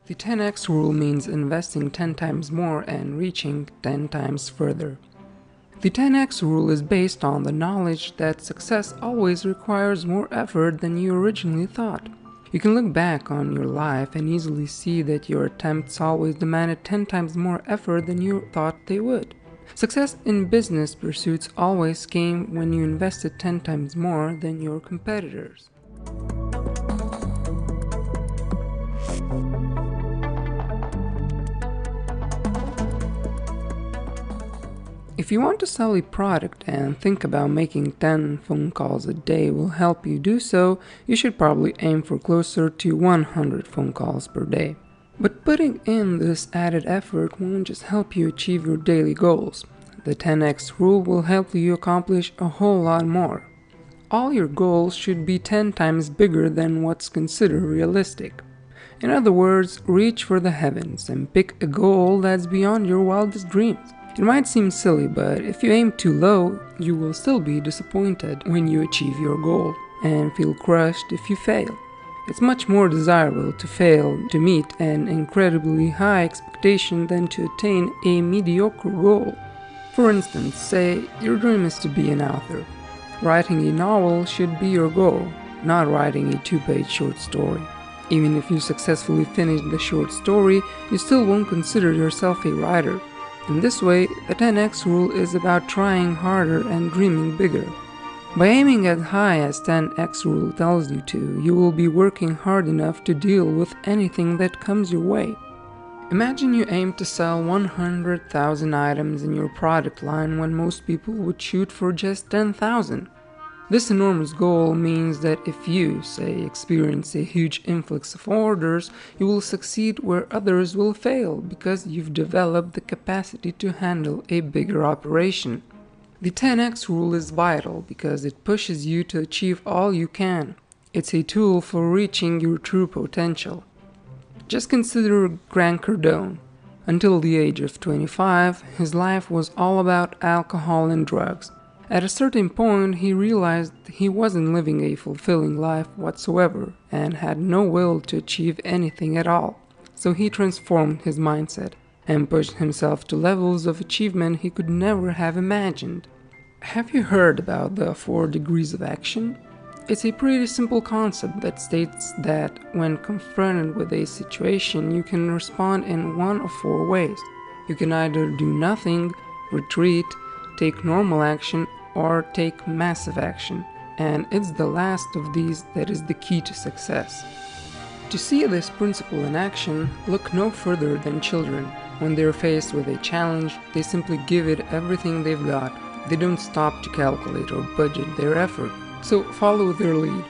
The 10x rule means investing 10 times more and reaching 10 times further. The 10x rule is based on the knowledge that success always requires more effort than you originally thought. You can look back on your life and easily see that your attempts always demanded 10 times more effort than you thought they would. Success in business pursuits always came when you invested 10 times more than your competitors. If you want to sell a product and think about making 10 phone calls a day will help you do so, you should probably aim for closer to 100 phone calls per day. But putting in this added effort won't just help you achieve your daily goals. The 10x rule will help you accomplish a whole lot more. All your goals should be 10 times bigger than what's considered realistic. In other words, reach for the heavens and pick a goal that's beyond your wildest dreams. It might seem silly, but if you aim too low, you will still be disappointed when you achieve your goal and feel crushed if you fail. It's much more desirable to fail to meet an incredibly high expectation than to attain a mediocre goal. For instance, say your dream is to be an author. Writing a novel should be your goal, not writing a 2-page short story. Even if you successfully finish the short story, you still won't consider yourself a writer. In this way, the 10x rule is about trying harder and dreaming bigger. By aiming as high as 10x rule tells you to, you will be working hard enough to deal with anything that comes your way. Imagine you aim to sell 100,000 items in your product line when most people would shoot for just 10,000. This enormous goal means that if you, say, experience a huge influx of orders, you will succeed where others will fail because you've developed the capacity to handle a bigger operation. The 10x rule is vital because it pushes you to achieve all you can. It's a tool for reaching your true potential. Just consider Grant Cardone. Until the age of 25, his life was all about alcohol and drugs. At a certain point, he realized he wasn't living a fulfilling life whatsoever and had no will to achieve anything at all. So he transformed his mindset and pushed himself to levels of achievement he could never have imagined. Have you heard about the 4 degrees of action? It's a pretty simple concept that states that when confronted with a situation, you can respond in one of 4 ways. You can either do nothing, retreat, take normal action, or take massive action, and it's the last of these that is the key to success. To see this principle in action, look no further than children. When they're faced with a challenge, they simply give it everything they've got. They don't stop to calculate or budget their effort, so follow their lead.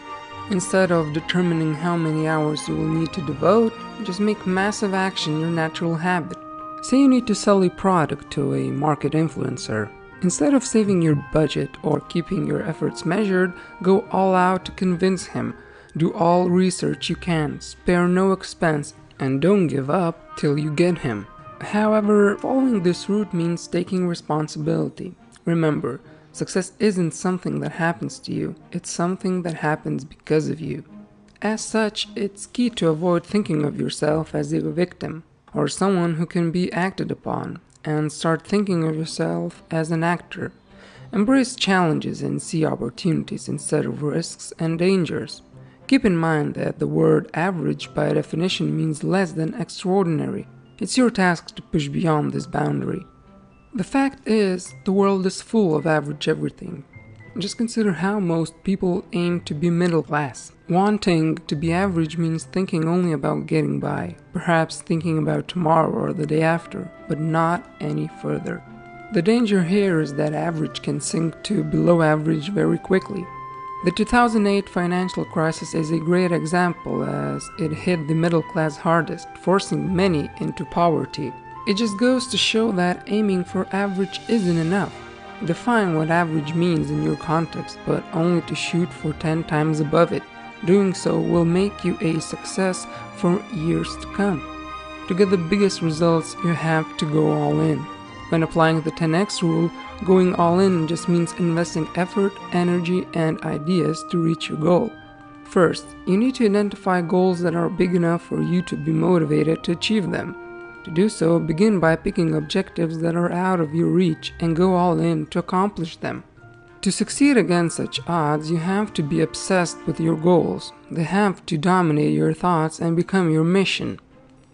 Instead of determining how many hours you will need to devote, just make massive action your natural habit. Say you need to sell a product to a market influencer. Instead of saving your budget or keeping your efforts measured, go all out to convince him. Do all research you can, spare no expense, and don't give up till you get him. However, following this route means taking responsibility. Remember, success isn't something that happens to you, it's something that happens because of you. As such, it's key to avoid thinking of yourself as a victim or someone who can be acted upon, and start thinking of yourself as an actor. Embrace challenges and see opportunities instead of risks and dangers. Keep in mind that the word average by definition means less than extraordinary. It's your task to push beyond this boundary. The fact is, the world is full of average everything. Just consider how most people aim to be middle class. Wanting to be average means thinking only about getting by, perhaps thinking about tomorrow or the day after, but not any further. The danger here is that average can sink to below average very quickly. The 2008 financial crisis is a great example as it hit the middle class hardest, forcing many into poverty. It just goes to show that aiming for average isn't enough. Define what average means in your context, but only to shoot for 10 times above it. Doing so will make you a success for years to come. To get the biggest results, you have to go all in. When applying the 10x rule, going all in just means investing effort, energy, and ideas to reach your goal. First, you need to identify goals that are big enough for you to be motivated to achieve them. To do so, begin by picking objectives that are out of your reach and go all in to accomplish them. To succeed against such odds, you have to be obsessed with your goals. They have to dominate your thoughts and become your mission.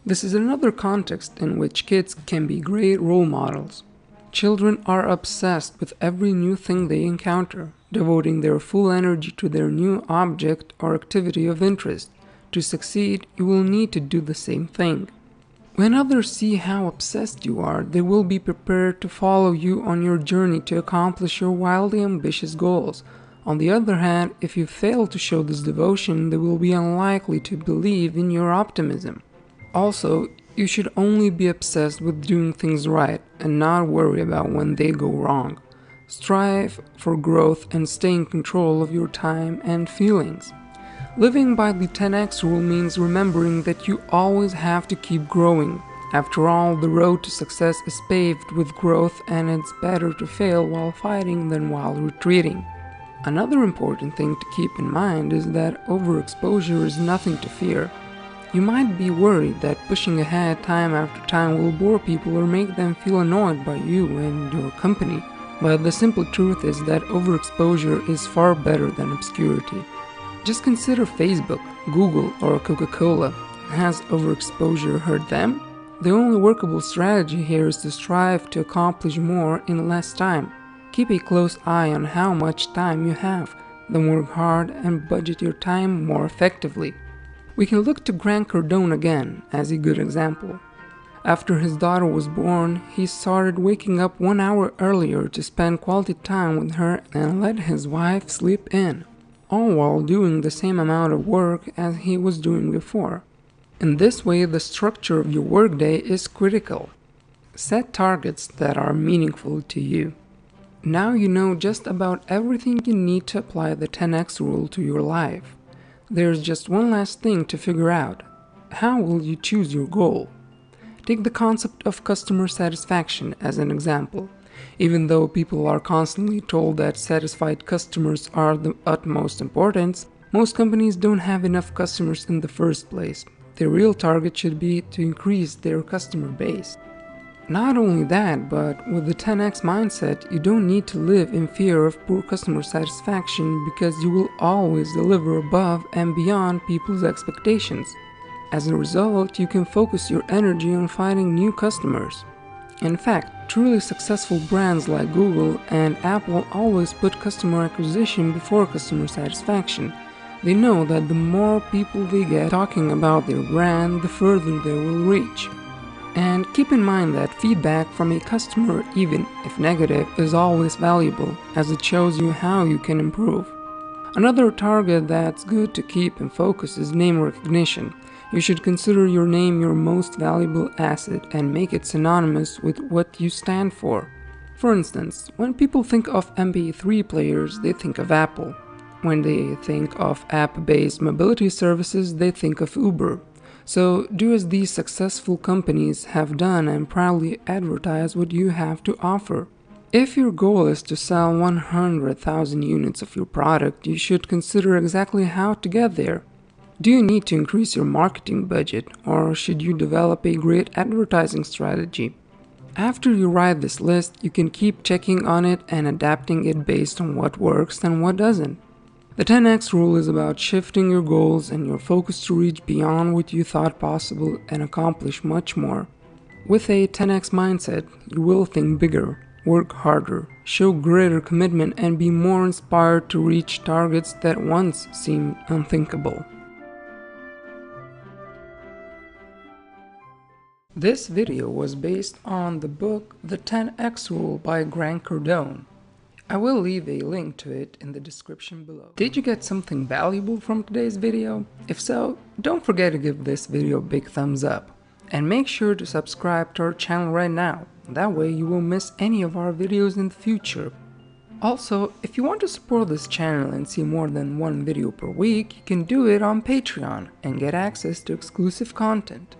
This is another context in which kids can be great role models. Children are obsessed with every new thing they encounter, devoting their full energy to their new object or activity of interest. To succeed, you will need to do the same thing. When others see how obsessed you are, they will be prepared to follow you on your journey to accomplish your wildly ambitious goals. On the other hand, if you fail to show this devotion, they will be unlikely to believe in your optimism. Also, you should only be obsessed with doing things right and not worry about when they go wrong. Strive for growth and stay in control of your time and feelings. Living by the 10x rule means remembering that you always have to keep growing. After all, the road to success is paved with growth, and it's better to fail while fighting than while retreating. Another important thing to keep in mind is that overexposure is nothing to fear. You might be worried that pushing ahead time after time will bore people or make them feel annoyed by you and your company, but the simple truth is that overexposure is far better than obscurity. Just consider Facebook, Google, or Coca-Cola. Has overexposure hurt them? The only workable strategy here is to strive to accomplish more in less time. Keep a close eye on how much time you have, then work hard and budget your time more effectively. We can look to Grant Cardone again as a good example. After his daughter was born, he started waking up 1 hour earlier to spend quality time with her and let his wife sleep in, all while doing the same amount of work as he was doing before. In this way, the structure of your workday is critical. Set targets that are meaningful to you. Now you know just about everything you need to apply the 10x rule to your life. There's just one last thing to figure out. How will you choose your goal? Take the concept of customer satisfaction as an example. Even though people are constantly told that satisfied customers are the utmost importance, most companies don't have enough customers in the first place. Their real target should be to increase their customer base. Not only that, but with the 10x mindset, you don't need to live in fear of poor customer satisfaction because you will always deliver above and beyond people's expectations. As a result, you can focus your energy on finding new customers. In fact, truly successful brands like Google and Apple always put customer acquisition before customer satisfaction. They know that the more people they get talking about their brand, the further they will reach. And keep in mind that feedback from a customer, even if negative, is always valuable, as it shows you how you can improve. Another target that's good to keep in focus is name recognition. You should consider your name your most valuable asset and make it synonymous with what you stand for. For instance, when people think of MP3 players, they think of Apple. When they think of app-based mobility services, they think of Uber. So do as these successful companies have done and proudly advertise what you have to offer. If your goal is to sell 100,000 units of your product, you should consider exactly how to get there. Do you need to increase your marketing budget, or should you develop a great advertising strategy? After you write this list, you can keep checking on it and adapting it based on what works and what doesn't. The 10x rule is about shifting your goals and your focus to reach beyond what you thought possible and accomplish much more. With a 10x mindset, you will think bigger, work harder, show greater commitment, and be more inspired to reach targets that once seemed unthinkable. This video was based on the book The 10x Rule by Grant Cardone. I will leave a link to it in the description below. Did you get something valuable from today's video? If so, don't forget to give this video a big thumbs up. And make sure to subscribe to our channel right now. That way you won't miss any of our videos in the future. Also, if you want to support this channel and see more than one video per week, you can do it on Patreon and get access to exclusive content.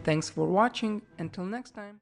Thanks for watching. Until next time.